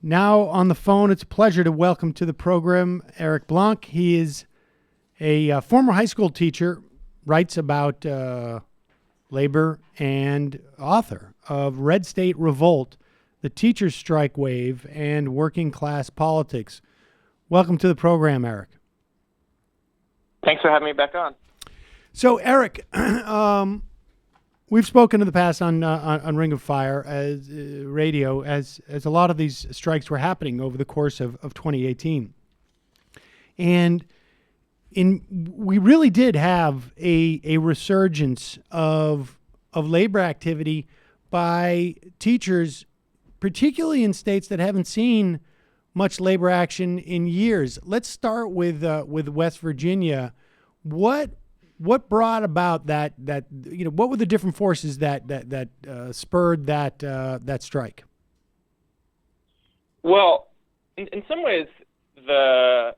Now on the phone, it's a pleasure to welcome to the program Eric Blanc. He is a former high school teacher, writes about labor, and author of Red State Revolt, The Teachers' Strike Wave, and Working Class Politics. Welcome to the program, Eric. Thanks for having me back on. So, Eric, we've spoken in the past on Ring of Fire as radio as a lot of these strikes were happening over the course of 2018, and we really did have a resurgence of labor activity by teachers, particularly in states that haven't seen much labor action in years. Let's start with West Virginia. What brought about that what were the different forces that spurred that strike? Well, in some ways, the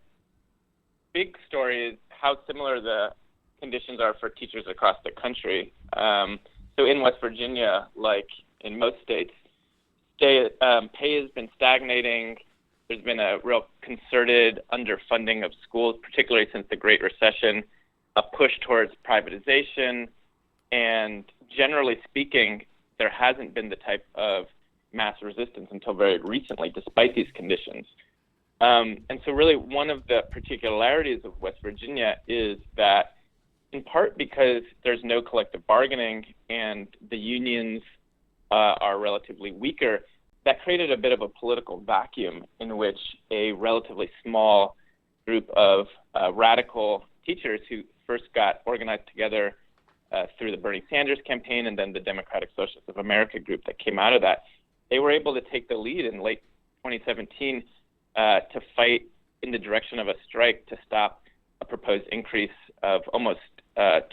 big story is how similar the conditions are for teachers across the country. So in West Virginia, like in most states, pay has been stagnating. There's been a real concerted underfunding of schools, particularly since the Great Recession, a push towards privatization, and generally speaking, there hasn't been the type of mass resistance until very recently, despite these conditions. And so really one of the particularities of West Virginia is that, in part because there's no collective bargaining and the unions are relatively weaker, that created a bit of a political vacuum in which a relatively small group of radical teachers who first got organized together through the Bernie Sanders campaign and then the Democratic Socialists of America group that came out of that, they were able to take the lead in late 2017 to fight in the direction of a strike to stop a proposed increase of almost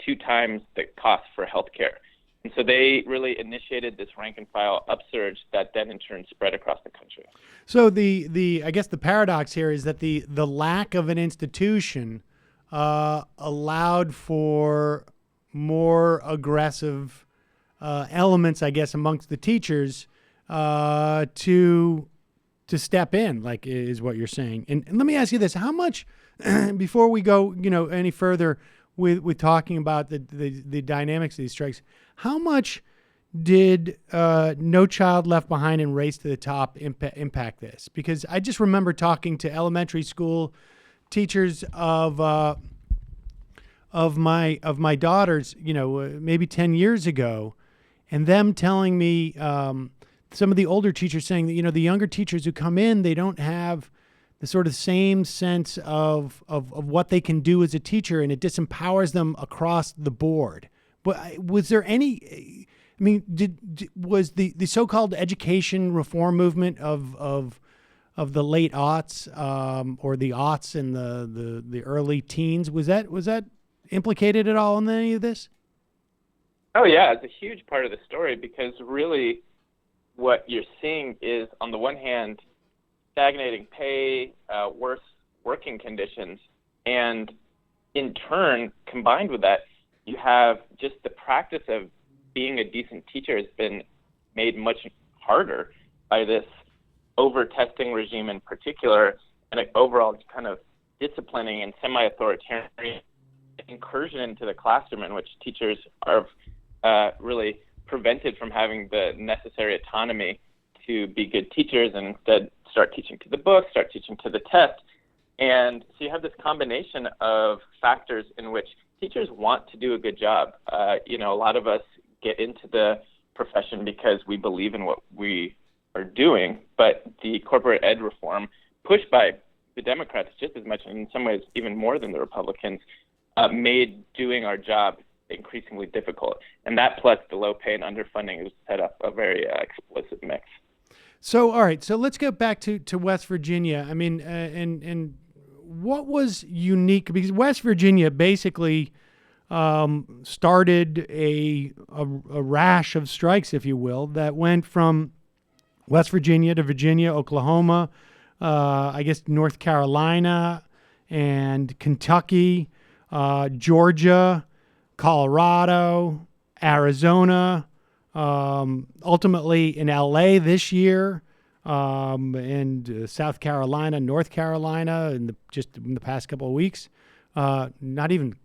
2 times the cost for healthcare. And so they really initiated this rank and file upsurge that then in turn spread across the country. So the I guess the paradox here is that the lack of an institution allowed for more aggressive elements, I guess, amongst the teachers to step in, like is what you're saying. And let me ask you this: how much, before we go, any further with talking about the dynamics of these strikes, how much did No Child Left Behind and Race to the Top impact this? Because I just remember talking to elementary school teachers of my daughters, maybe 10 years ago, and them telling me, some of the older teachers saying that, the younger teachers who come in, they don't have the sort of same sense of what they can do as a teacher, and it disempowers them across the board. But was there any, was the so-called education reform movement of the late aughts, or the aughts and the early teens, was that implicated at all in any of this? Oh yeah, it's a huge part of the story, because really what you're seeing is, on the one hand, stagnating pay, worse working conditions, and in turn, combined with that, you have just the practice of being a decent teacher has been made much harder by this over-testing regime in particular, and an overall kind of disciplining and semi-authoritarian incursion into the classroom in which teachers are really prevented from having the necessary autonomy to be good teachers, and instead start teaching to the book, start teaching to the test. And so you have this combination of factors in which teachers want to do a good job. A lot of us get into the profession because we believe in what we are doing, but the corporate ed reform pushed by the Democrats just as much, and in some ways even more than the Republicans, made doing our job increasingly difficult. And that, plus the low pay and underfunding, has set up a very explosive mix. So, all right. So let's get back to West Virginia. And what was unique? Because West Virginia basically started a rash of strikes, if you will, that went from West Virginia to Virginia, Oklahoma, I guess North Carolina, and Kentucky, Georgia, Colorado, Arizona, ultimately in LA this year, and South Carolina, North Carolina, just in the past couple of weeks, not even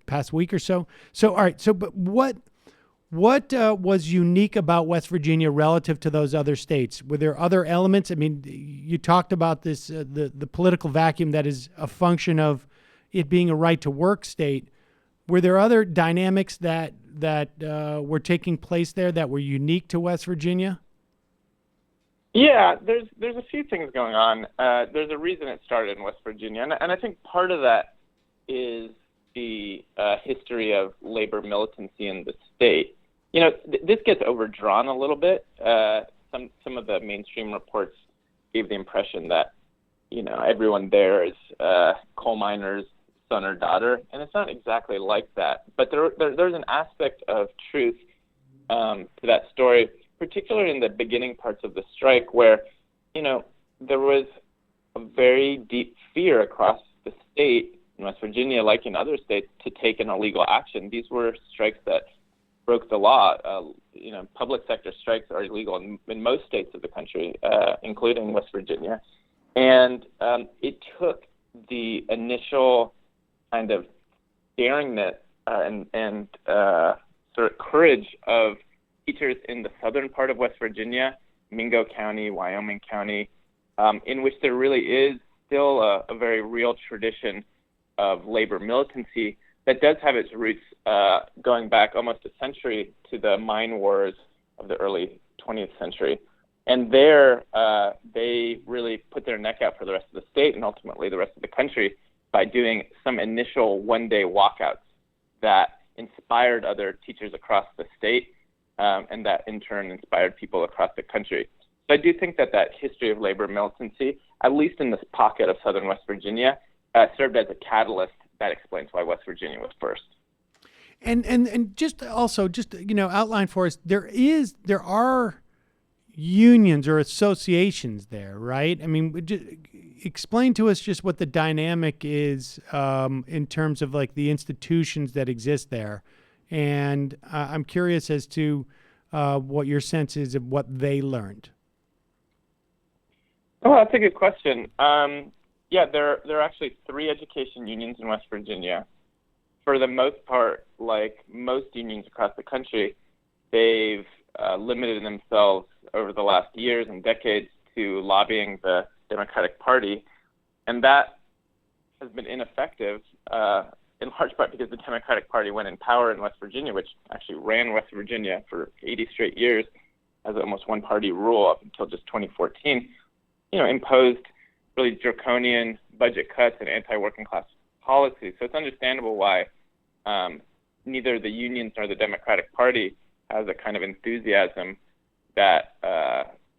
past week or so. So, all right. So, but what was unique about West Virginia relative to those other states? Were there other elements? I mean, you talked about this, the political vacuum that is a function of it being a right to work state. Were there other dynamics that were taking place there that were unique to West Virginia? Yeah, there's a few things going on. There's a reason it started in West Virginia, and I think part of that is the history of labor militancy in the state. You know, this gets overdrawn a little bit. Some of the mainstream reports gave the impression that, you know, everyone there is coal miners' son or daughter, and it's not exactly like that. But there's an aspect of truth to that story, particularly in the beginning parts of the strike, where, you know, there was a very deep fear across the state in West Virginia, like in other states, to take an illegal action. These were strikes that broke the law. You know, public sector strikes are illegal in most states of the country, including West Virginia. And it took the initial kind of daringness and sort of courage of teachers in the southern part of West Virginia, Mingo County, Wyoming County, in which there really is still a very real tradition of labor militancy that does have its roots going back almost a century to the mine wars of the early 20th century. And there, they really put their neck out for the rest of the state and ultimately the rest of the country by doing some initial one-day walkouts that inspired other teachers across the state, and that in turn inspired people across the country. So I do think that history of labor militancy, at least in this pocket of southern West Virginia, served as a catalyst that explains why West Virginia was first. And just also, you know, outline for us, there are unions or associations there, right? I mean, just explain to us just what the dynamic is in terms of like the institutions that exist there. And I'm curious as to what your sense is of what they learned. Oh, that's a good question. Yeah, there are actually 3 education unions in West Virginia. For the most part, like most unions across the country, they've limited themselves over the last years and decades to lobbying the Democratic Party, and that has been ineffective in large part because the Democratic Party went in power in West Virginia, which actually ran West Virginia for 80 straight years as almost one-party rule up until just 2014, you know, imposed really draconian budget cuts and anti-working class policies. So it's understandable why neither the unions nor the Democratic Party has a kind of enthusiasm that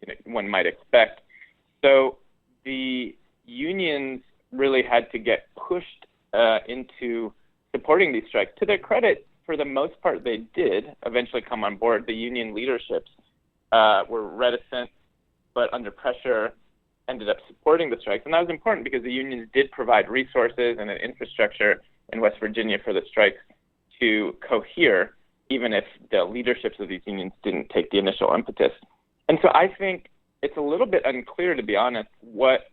you know, one might expect. So the unions really had to get pushed into supporting these strikes. To their credit, for the most part, they did eventually come on board. The union leaderships were reticent, but under pressure ended up supporting the strikes. And that was important because the unions did provide resources and an infrastructure in West Virginia for the strikes to cohere, even if the leaderships of these unions didn't take the initial impetus. And so I think it's a little bit unclear, to be honest, what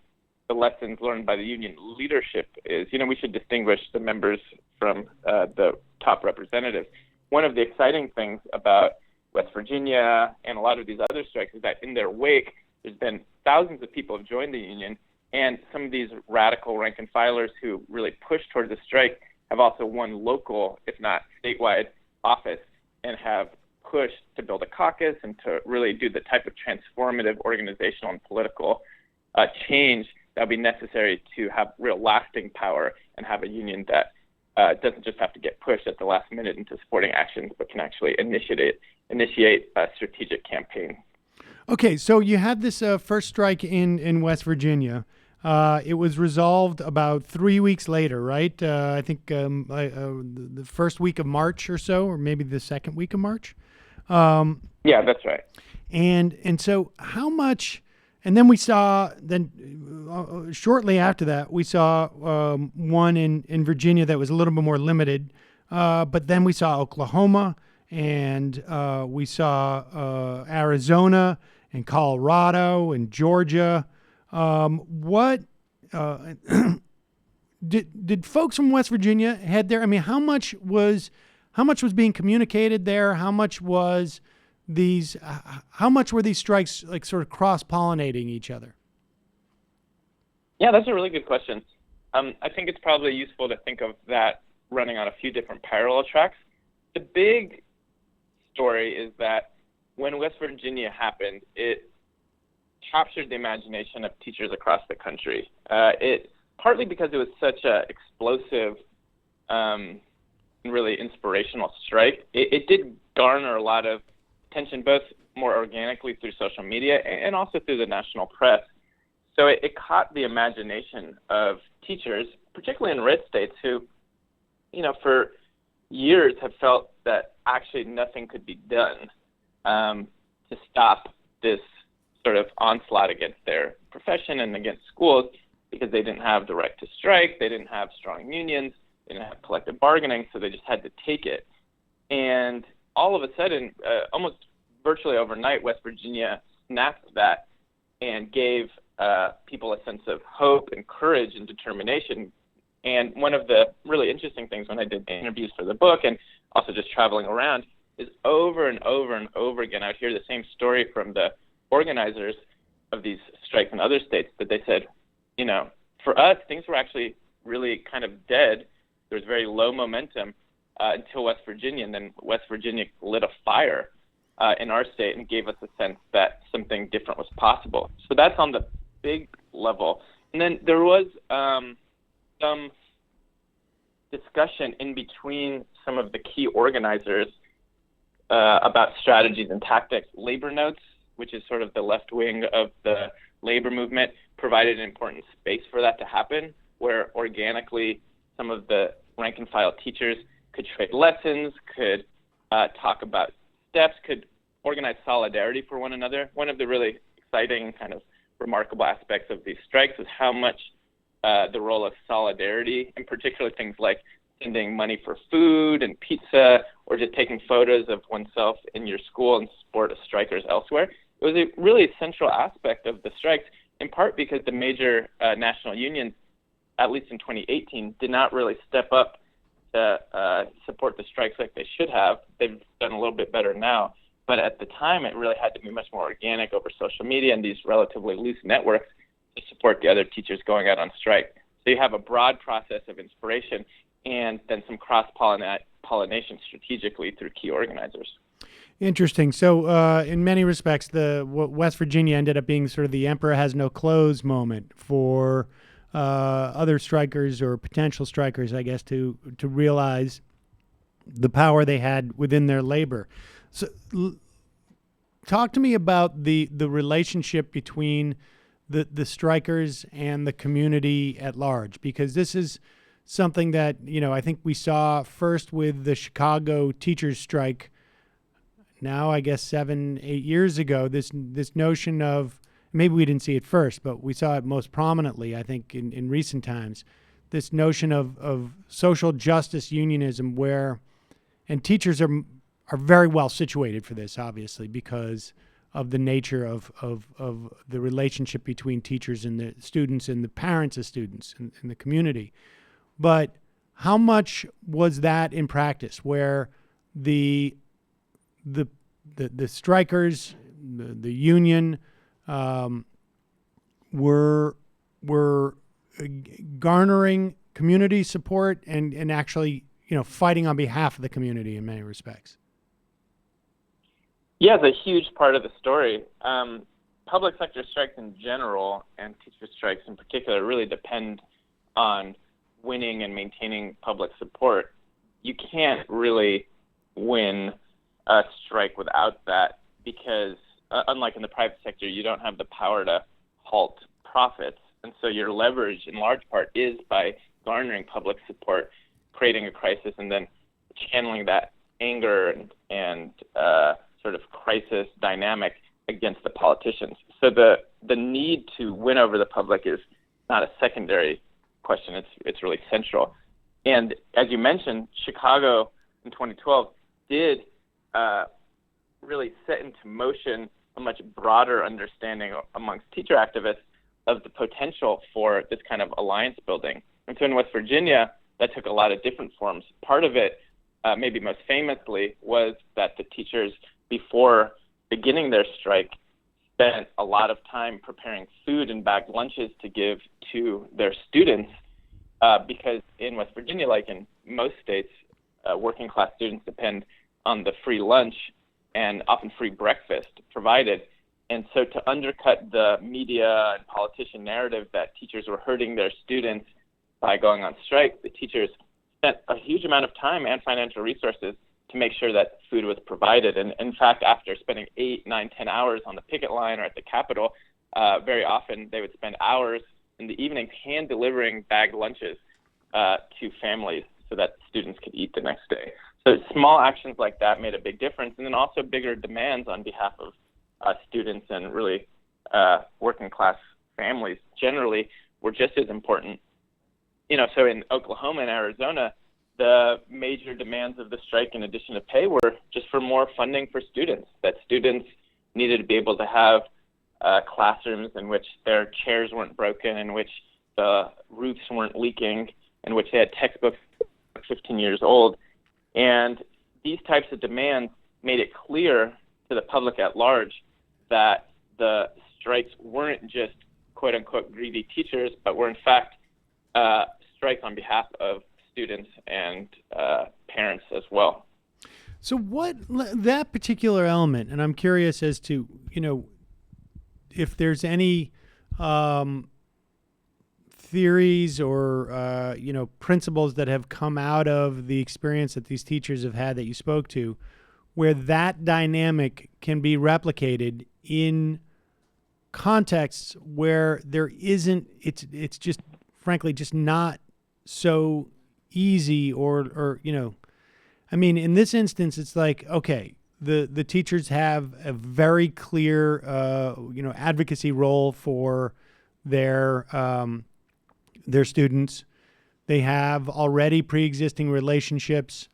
the lessons learned by the union leadership is. You know, we should distinguish the members from the top representatives. One of the exciting things about West Virginia and a lot of these other strikes is that in their wake, there's been thousands of people have joined the union, and some of these radical rank and filers who really pushed towards the strike have also won local, if not statewide, office and have pushed to build a caucus and to really do the type of transformative organizational and political change that would be necessary to have real lasting power and have a union that doesn't just have to get pushed at the last minute into supporting actions, but can actually initiate a strategic campaign. Okay, so you had this first strike in West Virginia. It was resolved about 3 weeks later, right? I think the first week of March or so, or maybe the second week of March. Yeah, that's right. And so how much? And then we saw shortly after that we saw one in Virginia that was a little bit more limited, but then we saw Oklahoma and we saw Arizona. and Colorado and Georgia. What did folks from West Virginia head there? I mean, how much was being communicated there? How much were these strikes like sort of cross-pollinating each other? Yeah, that's a really good question. I think it's probably useful to think of that running on a few different parallel tracks. The big story is that when West Virginia happened, it captured the imagination of teachers across the country. It partly because it was such a explosive and really inspirational strike. It did garner a lot of attention, both more organically through social media and also through the national press. So it caught the imagination of teachers, particularly in red states, who, for years have felt that actually nothing could be done to stop this sort of onslaught against their profession and against schools, because they didn't have the right to strike, they didn't have strong unions, they didn't have collective bargaining, so they just had to take it. And all of a sudden, almost virtually overnight, West Virginia snapped that and gave people a sense of hope and courage and determination. And one of the really interesting things when I did interviews for the book and also just traveling around is over and over and over again, I would hear the same story from the organizers of these strikes in other states, that they said, for us, things were actually really kind of dead. There was very low momentum until West Virginia, and then West Virginia lit a fire in our state and gave us a sense that something different was possible. So that's on the big level. And then there was some discussion in between some of the key organizers about strategies and tactics. Labor Notes, which is sort of the left wing of the labor movement, provided an important space for that to happen, where organically some of the rank and file teachers could trade lessons, could talk about steps, could organize solidarity for one another. One of the really exciting kind of remarkable aspects of these strikes was how much the role of solidarity, and particularly things like sending money for food and pizza, or just taking photos of oneself in your school and support of strikers elsewhere. It was a really central aspect of the strikes, in part because the major national unions, at least in 2018, did not really step up to support the strikes like they should have. They've done a little bit better now. But at the time, it really had to be much more organic over social media and these relatively loose networks to support the other teachers going out on strike. So you have a broad process of inspiration and then some cross-pollination strategically through key organizers. Interesting. So in many respects, West Virginia ended up being sort of the emperor has no clothes moment for other strikers or potential strikers, I guess, to realize the power they had within their labor. So talk to me about the relationship between the strikers and the community at large, because this is something that, I think we saw first with the Chicago teachers strike. Now, I guess 7-8 years ago, this notion of, maybe we didn't see it first, but we saw it most prominently, I think, in recent times, this notion of social justice unionism, and teachers are very well situated for this, obviously, because of the nature of the relationship between teachers and the students and the parents of students and the community. But how much was that in practice, where the strikers, the union, were garnering community support and actually, fighting on behalf of the community in many respects? Yeah, it's a huge part of the story. Public sector strikes in general, and teacher strikes in particular, really depend on winning and maintaining public support. You can't really win a strike without that, because unlike in the private sector, you don't have the power to halt profits. And so your leverage in large part is by garnering public support, creating a crisis, and then channeling that anger and sort of crisis dynamic against the politicians. So the need to win over the public is not a secondary question. It's really central. And as you mentioned, Chicago in 2012 did really set into motion a much broader understanding amongst teacher activists of the potential for this kind of alliance building. And so in West Virginia, that took a lot of different forms. Part of it, maybe most famously, was that the teachers, before beginning their strike, spent a lot of time preparing food and bagged lunches to give to their students, because in West Virginia, like in most states, working class students depend on the free lunch and often free breakfast provided. And so to undercut the media and politician narrative that teachers were hurting their students by going on strike, the teachers spent a huge amount of time and financial resources to make sure that food was provided. And in fact, after spending 8, 9, 10 hours on the picket line or at the Capitol, very often they would spend hours in the evenings hand delivering bagged lunches to families so that students could eat the next day. So small actions like that made a big difference. And then also bigger demands on behalf of students and really working class families generally were just as important. You know, so in Oklahoma and Arizona, the major demands of the strike, in addition to pay, were just for more funding for students, that students needed to be able to have classrooms in which their chairs weren't broken, in which the roofs weren't leaking, in which they had textbooks 15 years old. And these types of demands made it clear to the public at large that the strikes weren't just quote-unquote greedy teachers, but were in fact strikes on behalf of students and parents as well. So what that particular element, and I'm curious as to, you know, if there's any theories or, you know, principles that have come out of the experience that these teachers have had that you spoke to, where that dynamic can be replicated in contexts where there isn't, it's just frankly just not so easy or you know, I mean, in this instance, it's like, okay, the teachers have a very clear, you know, advocacy role for their students. They have already pre-existing relationships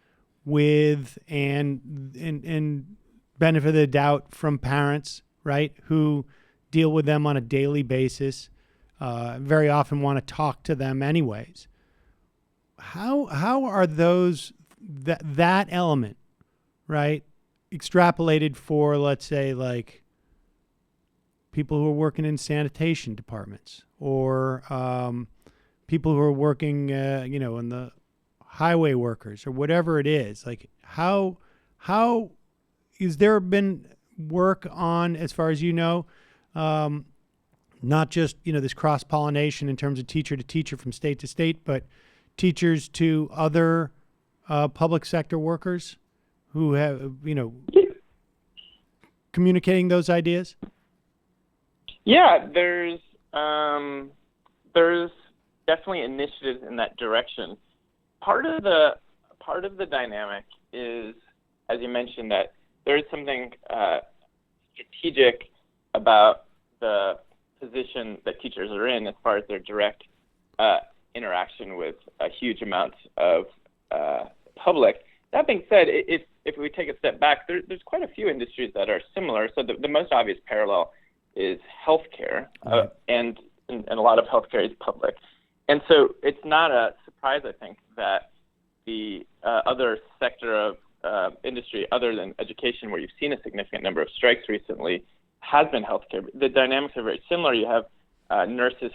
with and benefit of the doubt from parents, right, who deal with them on a daily basis, very often want to talk to them anyways. How are those that element, right, extrapolated for, let's say, like people who are working in sanitation departments or people who are working, you know, in the highway workers or whatever it is? Like how is there been work on, as far as you know, not just, you know, this cross-pollination in terms of teacher to teacher from state to state, but teachers to other public sector workers who have, you know, communicating those ideas? Yeah, there's definitely initiatives in that direction. Part of the dynamic is, as you mentioned, that there is something strategic about the position that teachers are in as far as their direct interaction with huge amounts of public. That being said, if we take a step back, there's quite a few industries that are similar. So the most obvious parallel is healthcare, and a lot of healthcare is public. And so it's not a surprise, I think, that the other sector of industry other than education, where you've seen a significant number of strikes recently, has been healthcare. The dynamics are very similar. You have nurses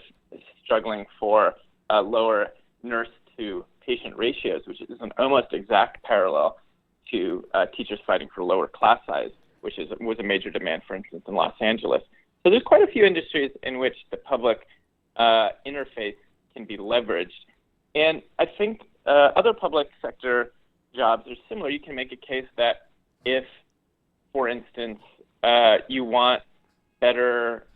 struggling for lower nurse-to-patient ratios, which is an almost exact parallel to teachers fighting for lower class size, which was a major demand, for instance, in Los Angeles. So there's quite a few industries in which the public interface can be leveraged. And I think other public sector jobs are similar. You can make a case that if, for instance, you want better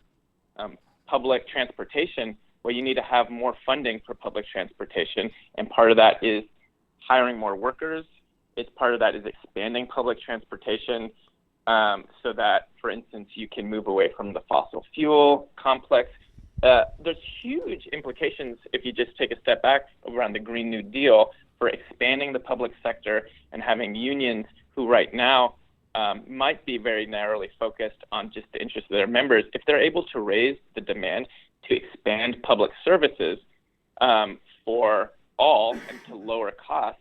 public transportation, well, you need to have more funding for public transportation. And part of that is hiring more workers. Part of that is expanding public transportation so that, for instance, you can move away from the fossil fuel complex. There's huge implications if you just take a step back around the Green New Deal for expanding the public sector and having unions who right now might be very narrowly focused on just the interests of their members. If they're able to raise the demand to expand public services for all and to lower costs,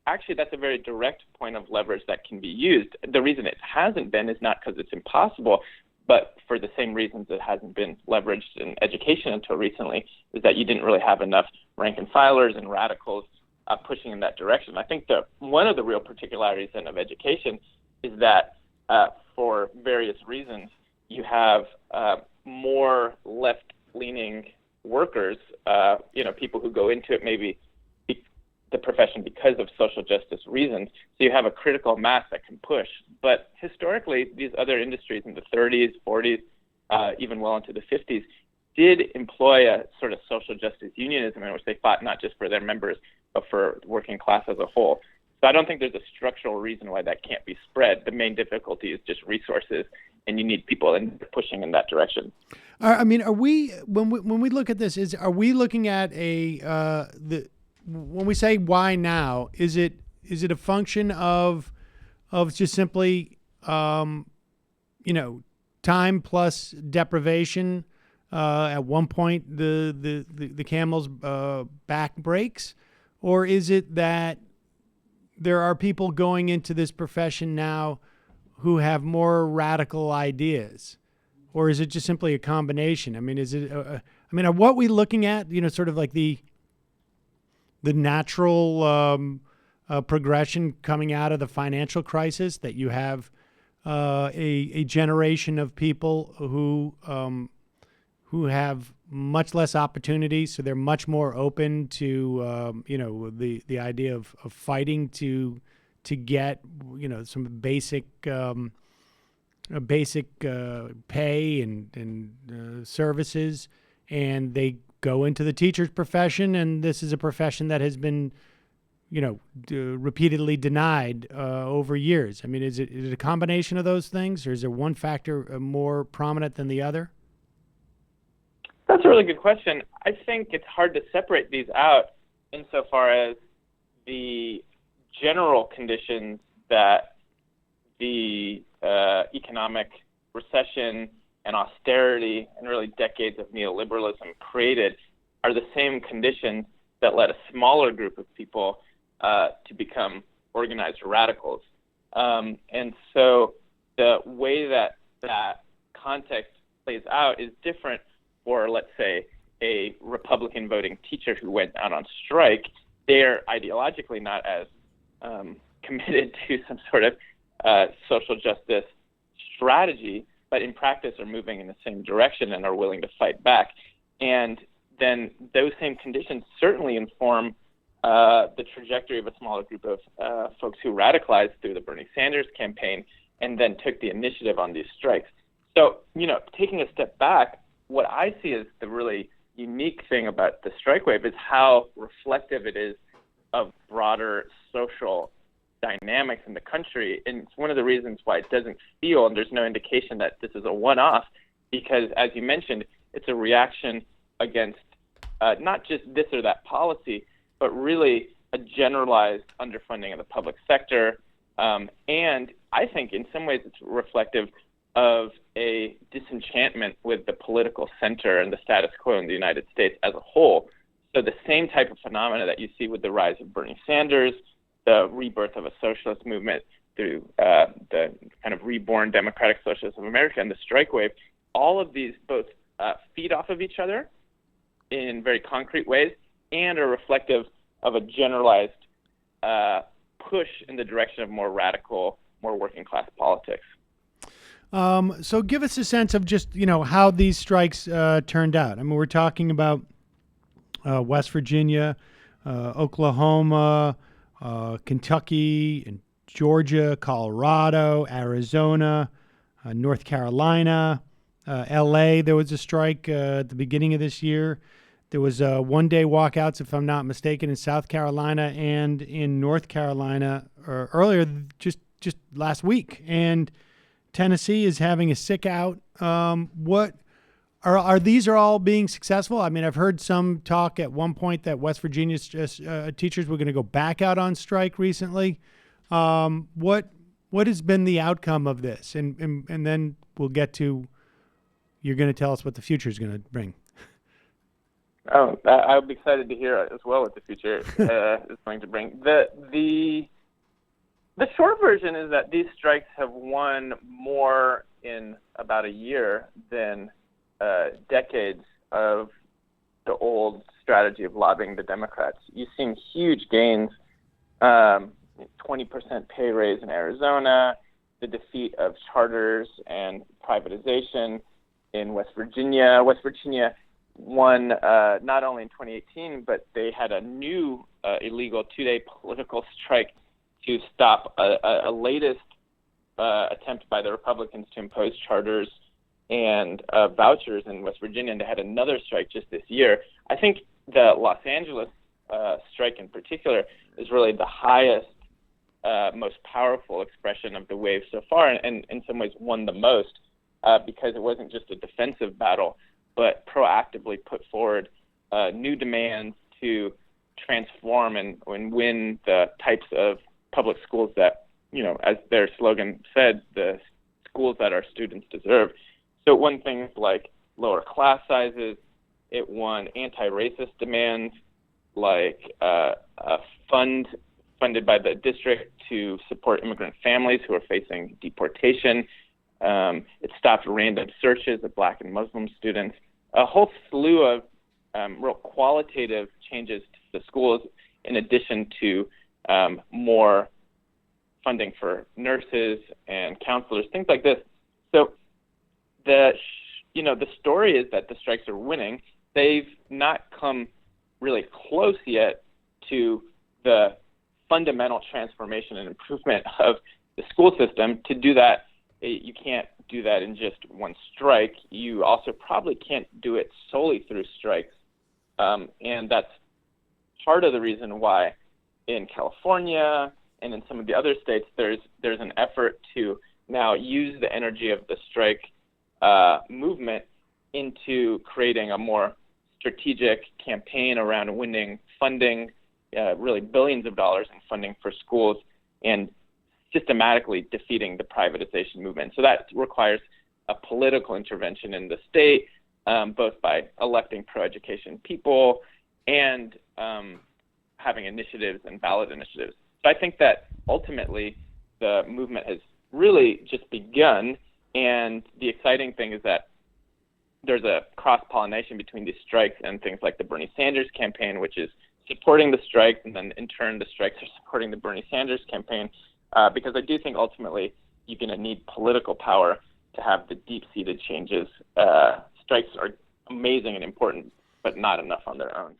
actually that's a very direct point of leverage that can be used. The reason it hasn't been is not because it's impossible, but for the same reasons it hasn't been leveraged in education until recently, is that you didn't really have enough rank and filers and radicals pushing in that direction. I think that one of the real particularities then of education is that for various reasons, you have more left-leaning workers, people who go into it maybe the profession because of social justice reasons. So you have a critical mass that can push. But historically, these other industries in the 30s, 40s, even well into the 50s, did employ a sort of social justice unionism in which they fought not just for their members, but for the working class as a whole. So I don't think there's a structural reason why that can't be spread. The main difficulty is just resources, and you need people pushing in that direction. I mean, are we when we look at this, are we looking at when we say why now? Is it a function of just simply time plus deprivation? At one point, the camel's back breaks, or is it that there are people going into this profession now who have more radical ideas, or is it just simply a combination? I mean, are what we looking at? Sort of like the natural progression coming out of the financial crisis, that you have a generation of people who have much less opportunity, so they're much more open to the idea of fighting to get some basic pay and services, and they go into the teacher's profession, and this is a profession that has been repeatedly denied over years. I mean, is it a combination of those things, or is there one factor more prominent than the other? That's a really good question. I think it's hard to separate these out insofar as the general conditions that the economic recession and austerity and really decades of neoliberalism created are the same conditions that led a smaller group of people to become organized radicals. And so the way that context plays out is different for, let's say, a Republican voting teacher who went out on strike. They're ideologically not as committed to some sort of social justice strategy, but in practice are moving in the same direction and are willing to fight back. And then those same conditions certainly inform the trajectory of a smaller group of folks who radicalized through the Bernie Sanders campaign and then took the initiative on these strikes. So, taking a step back, what I see as the really unique thing about the strike wave is how reflective it is of broader social dynamics in the country. And it's one of the reasons why it doesn't feel, and there's no indication that this is a one-off, because as you mentioned, it's a reaction against not just this or that policy, but really a generalized underfunding of the public sector. And I think in some ways it's reflective of a disenchantment with the political center and the status quo in the United States as a whole. So the same type of phenomena that you see with the rise of Bernie Sanders, the rebirth of a socialist movement through the kind of reborn democratic socialists of America and the strike wave, all of these both feed off of each other in very concrete ways and are reflective of a generalized push in the direction of more radical, more working class politics. So give us a sense of just, how these strikes turned out. I mean, we're talking about West Virginia, Oklahoma, Kentucky, and Georgia, Colorado, Arizona, North Carolina, L.A. There was a strike at the beginning of this year. There was one-day walkouts, if I'm not mistaken, in South Carolina and in North Carolina earlier, just last week. And Tennessee is having a sick out. What are these all being successful? I mean, I've heard some talk at one point that West Virginia's teachers were going to go back out on strike recently. What What has been the outcome of this? And then we'll get to, you're going to tell us what the future is going to bring. Oh, I'll be excited to hear as well what the future is going to bring. The short version is that these strikes have won more in about a year than decades of the old strategy of lobbying the Democrats. You've seen huge gains, 20% pay raise in Arizona, the defeat of charters and privatization in West Virginia. West Virginia won not only in 2018, but they had a new illegal 2-day political strike to stop a latest attempt by the Republicans to impose charters and vouchers in West Virginia, and they had another strike just this year. I think the Los Angeles strike in particular is really the highest, most powerful expression of the wave so far, and in some ways won the most because it wasn't just a defensive battle, but proactively put forward new demands to transform and win the types of public schools that, as their slogan said, the schools that our students deserve. So it won things like lower class sizes. It won anti-racist demands like a fund funded by the district to support immigrant families who are facing deportation. It stopped random searches of Black and Muslim students. A whole slew of real qualitative changes to the schools, in addition to more funding for nurses and counselors, things like this. So the story is that the strikes are winning. They've not come really close yet to the fundamental transformation and improvement of the school system. To do that, you can't do that in just one strike. You also probably can't do it solely through strikes. And that's part of the reason why in California and in some of the other states, there's an effort to now use the energy of the strike movement into creating a more strategic campaign around winning funding, really billions of dollars in funding for schools, and systematically defeating the privatization movement. So that requires a political intervention in the state, both by electing pro-education people and having initiatives and ballot initiatives. So I think that ultimately the movement has really just begun, and the exciting thing is that there's a cross-pollination between these strikes and things like the Bernie Sanders campaign, which is supporting the strikes, and then in turn the strikes are supporting the Bernie Sanders campaign, because I do think ultimately you're going to need political power to have the deep-seated changes. Strikes are amazing and important, but not enough on their own.